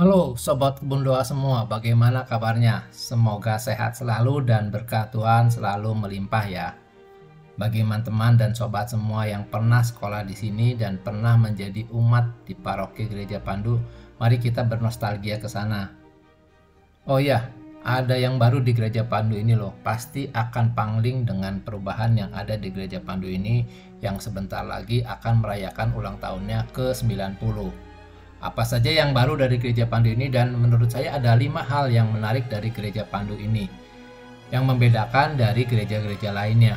Halo Sobat Kebun Doa semua, bagaimana kabarnya? Semoga sehat selalu dan berkah Tuhan selalu melimpah ya. Bagi teman-teman dan sobat semua yang pernah sekolah di sini dan pernah menjadi umat di paroki Gereja Pandu, mari kita bernostalgia ke sana. Oh iya, ada yang baru di Gereja Pandu ini loh, pasti akan pangling dengan perubahan yang ada di Gereja Pandu ini yang sebentar lagi akan merayakan ulang tahunnya ke-90. Apa saja yang baru dari Gereja Pandu ini, dan menurut saya ada 5 hal yang menarik dari Gereja Pandu ini yang membedakan dari gereja-gereja lainnya.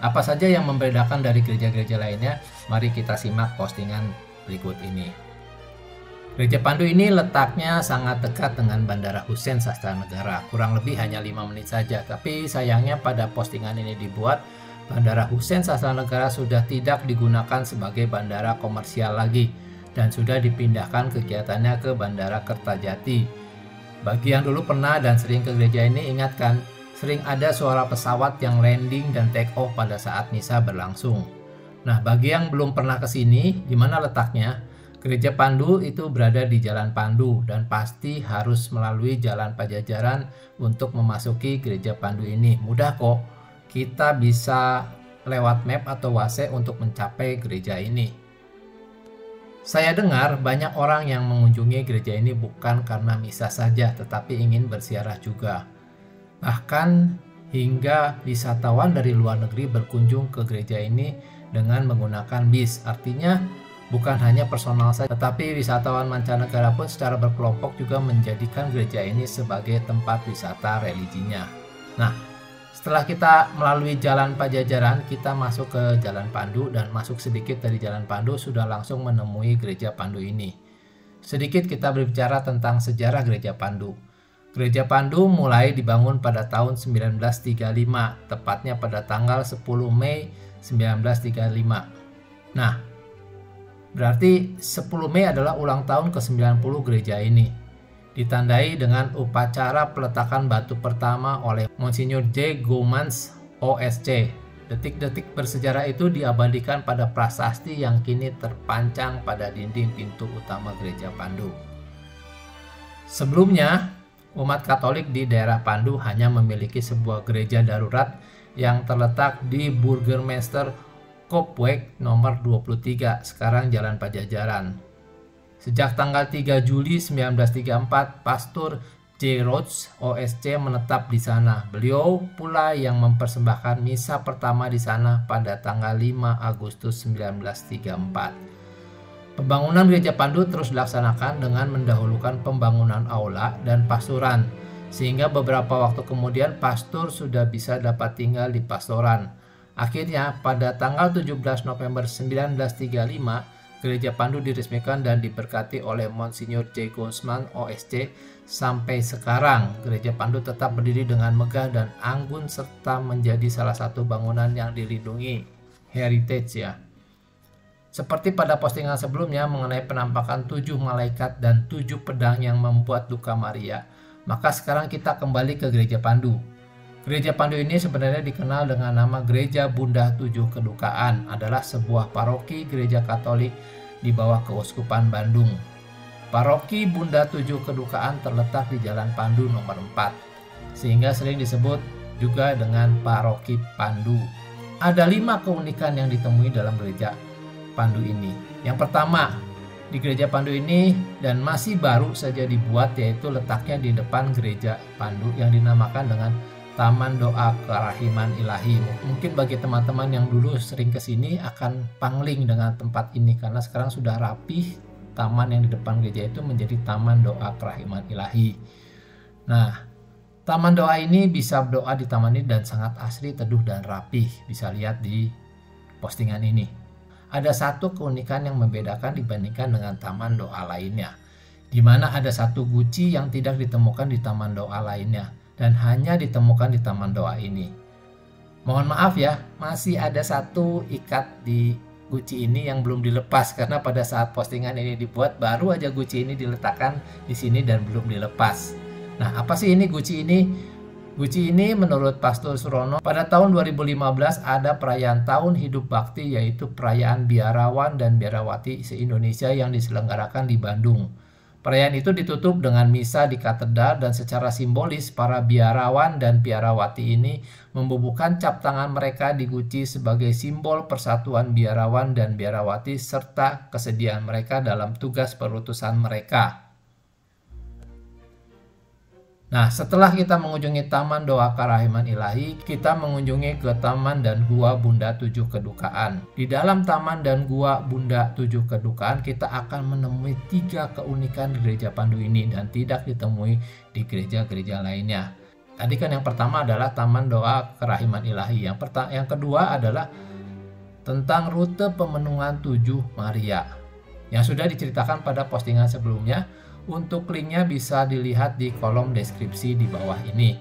Apa saja yang membedakan dari gereja-gereja lainnya? Mari kita simak postingan berikut ini. Gereja Pandu ini letaknya sangat dekat dengan Bandara Husein Sastra Negara, kurang lebih hanya 5 menit saja. Tapi sayangnya pada postingan ini dibuat, Bandara Husein Sastra Negara sudah tidak digunakan sebagai bandara komersial lagi dan sudah dipindahkan kegiatannya ke Bandara Kertajati. Bagi yang dulu pernah dan sering ke gereja ini, ingatkan, sering ada suara pesawat yang landing dan take off pada saat misa berlangsung. Nah, bagi yang belum pernah ke sini, di mana letaknya? Gereja Pandu itu berada di Jalan Pandu dan pasti harus melalui Jalan Pajajaran untuk memasuki Gereja Pandu ini. Mudah kok, kita bisa lewat map atau WASE untuk mencapai gereja ini. Saya dengar banyak orang yang mengunjungi gereja ini bukan karena misa saja, tetapi ingin berziarah juga. Bahkan hingga wisatawan dari luar negeri berkunjung ke gereja ini dengan menggunakan bis. Artinya bukan hanya personal saja, tetapi wisatawan mancanegara pun secara berkelompok juga menjadikan gereja ini sebagai tempat wisata religinya. Nah, setelah kita melalui Jalan Pajajaran, kita masuk ke Jalan Pandu dan masuk sedikit dari Jalan Pandu sudah langsung menemui Gereja Pandu ini. Sedikit kita berbicara tentang sejarah Gereja Pandu. Gereja Pandu mulai dibangun pada tahun 1935, tepatnya pada tanggal 10 Mei 1935. Nah, berarti 10 Mei adalah ulang tahun ke-90 gereja ini. Ditandai dengan upacara peletakan batu pertama oleh Monsignor J. Gomans, OSC. Detik-detik bersejarah itu diabadikan pada prasasti yang kini terpancang pada dinding pintu utama Gereja Pandu. Sebelumnya, umat Katolik di daerah Pandu hanya memiliki sebuah gereja darurat yang terletak di Burgermeister Kopweg nomor 23, sekarang Jalan Pajajaran. Sejak tanggal 3 Juli 1934, Pastor J. Rhodes, OSC, menetap di sana. Beliau pula yang mempersembahkan misa pertama di sana pada tanggal 5 Agustus 1934. Pembangunan Gereja Pandu terus dilaksanakan dengan mendahulukan pembangunan aula dan pastoran, sehingga beberapa waktu kemudian pastor sudah bisa dapat tinggal di pastoran. Akhirnya, pada tanggal 17 November 1935, Gereja Pandu diresmikan dan diberkati oleh Monsignor J. Gonsman, OSC. Sampai sekarang, Gereja Pandu tetap berdiri dengan megah dan anggun serta menjadi salah satu bangunan yang dilindungi heritage ya. Seperti pada postingan sebelumnya mengenai penampakan 7 malaikat dan 7 pedang yang membuat duka Maria, maka sekarang kita kembali ke Gereja Pandu. Gereja Pandu ini sebenarnya dikenal dengan nama Gereja Bunda Tujuh Kedukaan, adalah sebuah paroki gereja Katolik di bawah Keuskupan Bandung. Paroki Bunda Tujuh Kedukaan terletak di Jalan Pandu nomor 4, sehingga sering disebut juga dengan Paroki Pandu. Ada 5 keunikan yang ditemui dalam Gereja Pandu ini. Yang pertama, di Gereja Pandu ini dan masih baru saja dibuat, yaitu letaknya di depan Gereja Pandu yang dinamakan dengan Taman Doa Kerahiman Ilahi. Mungkin bagi teman-teman yang dulu sering kesini akan pangling dengan tempat ini karena sekarang sudah rapih. Taman yang di depan gereja itu menjadi Taman Doa Kerahiman Ilahi. Nah, taman doa ini bisa berdoa di taman ini dan sangat asri, teduh dan rapih. Bisa lihat di postingan ini. Ada satu keunikan yang membedakan dibandingkan dengan taman doa lainnya, di mana ada satu guci yang tidak ditemukan di taman doa lainnya dan hanya ditemukan di taman doa ini. Mohon maaf ya, masih ada satu ikat di guci ini yang belum dilepas karena pada saat postingan ini dibuat baru aja guci ini diletakkan di sini dan belum dilepas. Nah, apa sih ini guci ini? Guci ini menurut Pastor Surono, pada tahun 2015 ada perayaan Tahun Hidup Bakti, yaitu perayaan biarawan dan biarawati se-Indonesia yang diselenggarakan di Bandung. Perayaan itu ditutup dengan misa di katedral dan secara simbolis para biarawan dan biarawati ini membubuhkan cap tangan mereka di guci sebagai simbol persatuan biarawan dan biarawati serta kesediaan mereka dalam tugas perutusan mereka. Nah, setelah kita mengunjungi Taman Doa Kerahiman Ilahi, kita mengunjungi ke Taman dan Gua Bunda Tujuh Kedukaan. Di dalam Taman dan Gua Bunda Tujuh Kedukaan, kita akan menemui 3 keunikan gereja Pandu ini dan tidak ditemui di gereja-gereja lainnya. Tadi kan yang pertama adalah Taman Doa Kerahiman Ilahi. Yang kedua adalah tentang rute pemenungan 7 Maria yang sudah diceritakan pada postingan sebelumnya. Untuk linknya bisa dilihat di kolom deskripsi di bawah ini.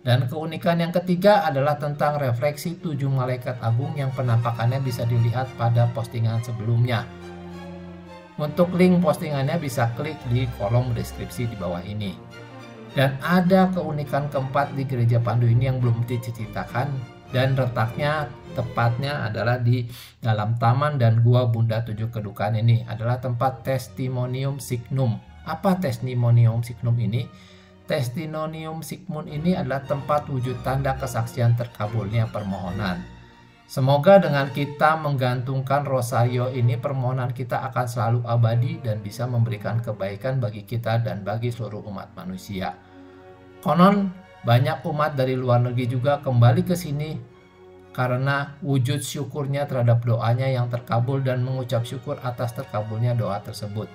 Dan keunikan yang ketiga adalah tentang refleksi 7 malaikat agung yang penampakannya bisa dilihat pada postingan sebelumnya. Untuk link postingannya bisa klik di kolom deskripsi di bawah ini. Dan ada keunikan keempat di gereja Pandu ini yang belum diceritakan dan letaknya tepatnya adalah di dalam Taman dan Gua Bunda Tujuh Kedukaan ini adalah tempat Testimonium Signum. Apa Testimonium Signum ini? Testimonium Signum ini adalah tempat wujud tanda kesaksian terkabulnya permohonan. Semoga dengan kita menggantungkan rosario ini, permohonan kita akan selalu abadi dan bisa memberikan kebaikan bagi kita dan bagi seluruh umat manusia. Konon banyak umat dari luar negeri juga kembali ke sini karena wujud syukurnya terhadap doanya yang terkabul dan mengucap syukur atas terkabulnya doa tersebut.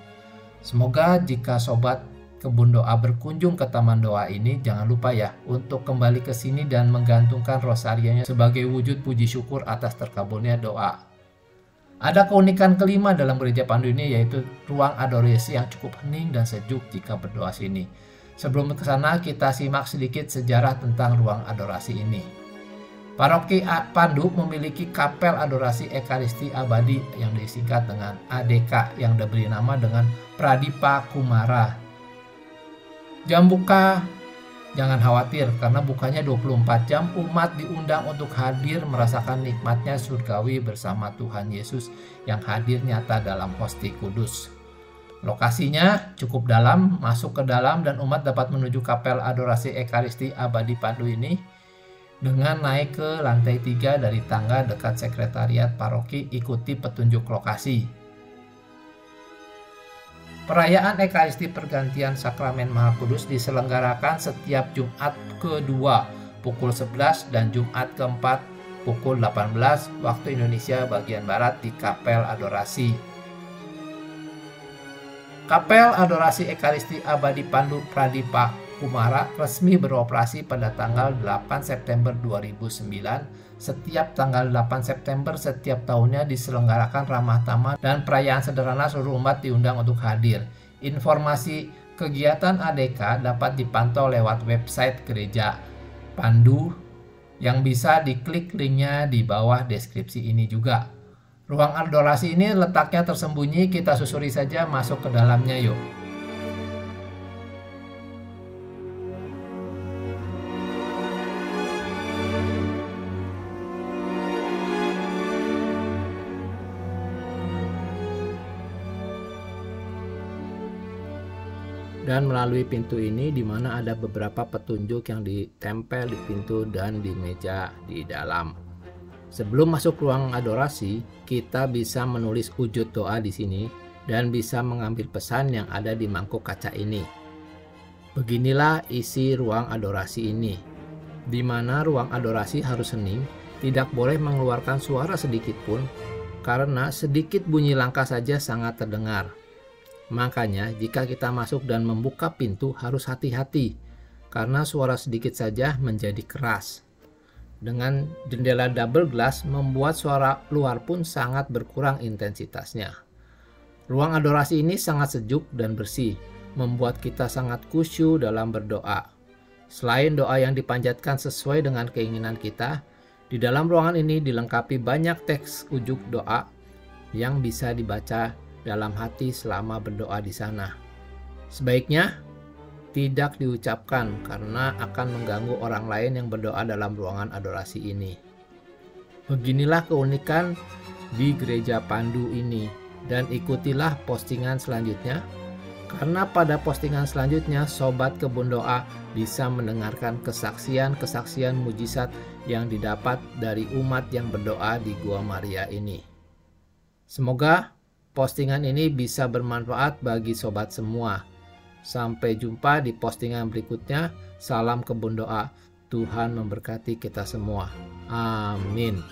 Semoga jika sobat kebun doa berkunjung ke taman doa ini, jangan lupa ya untuk kembali ke sini dan menggantungkan rosarionya sebagai wujud puji syukur atas terkabulnya doa. Ada keunikan kelima dalam gereja Pandu ini, yaitu ruang adorasi yang cukup hening dan sejuk jika berdoa sini. Sebelum ke sana kita simak sedikit sejarah tentang ruang adorasi ini. Paroki Pandu memiliki kapel adorasi Ekaristi Abadi yang disingkat dengan ADK yang diberi nama dengan Pradipa Kumara. Jam buka jangan khawatir karena bukanya 24 jam. Umat diundang untuk hadir merasakan nikmatnya surgawi bersama Tuhan Yesus yang hadir nyata dalam Hosti Kudus. Lokasinya cukup dalam, masuk ke dalam dan umat dapat menuju kapel adorasi Ekaristi Abadi Pandu ini dengan naik ke lantai 3 dari tangga dekat sekretariat paroki. Ikuti petunjuk lokasi. Perayaan Ekaristi Pergantian Sakramen Maha Kudus diselenggarakan setiap Jumat kedua pukul 11 dan Jumat keempat pukul 18 waktu Indonesia bagian Barat di Kapel Adorasi. Kapel Adorasi Ekaristi Abadi Pandu Pradipa Kumara resmi beroperasi pada tanggal 8 September 2009. Setiap tanggal 8 September setiap tahunnya diselenggarakan ramah tamah dan perayaan sederhana. Seluruh umat diundang untuk hadir. Informasi kegiatan ADK dapat dipantau lewat website Gereja Pandu yang bisa diklik linknya di bawah deskripsi ini juga. Ruang adorasi ini letaknya tersembunyi, kita susuri saja masuk ke dalamnya yuk. Dan melalui pintu ini di mana ada beberapa petunjuk yang ditempel di pintu dan di meja di dalam. Sebelum masuk ruang adorasi, kita bisa menulis wujud doa di sini dan bisa mengambil pesan yang ada di mangkuk kaca ini. Beginilah isi ruang adorasi ini, di mana ruang adorasi harus hening, tidak boleh mengeluarkan suara sedikit pun, karena sedikit bunyi langkah saja sangat terdengar. Makanya jika kita masuk dan membuka pintu harus hati-hati, karena suara sedikit saja menjadi keras. Dengan jendela double glass membuat suara luar pun sangat berkurang intensitasnya. Ruang adorasi ini sangat sejuk dan bersih, membuat kita sangat khusyuk dalam berdoa. Selain doa yang dipanjatkan sesuai dengan keinginan kita, di dalam ruangan ini dilengkapi banyak teks ujuk doa yang bisa dibaca dalam hati selama berdoa di sana. Sebaiknya tidak diucapkan karena akan mengganggu orang lain yang berdoa dalam ruangan adorasi ini. Beginilah keunikan di Gereja Pandu ini, dan ikutilah postingan selanjutnya Karena pada postingan selanjutnya Sobat Kebun Doa bisa mendengarkan kesaksian-kesaksian mujizat yang didapat dari umat yang berdoa di Gua Maria ini. Semoga postingan ini bisa bermanfaat bagi sobat semua. Sampai jumpa di postingan berikutnya. Salam Kebun Doa. Tuhan memberkati kita semua. Amin.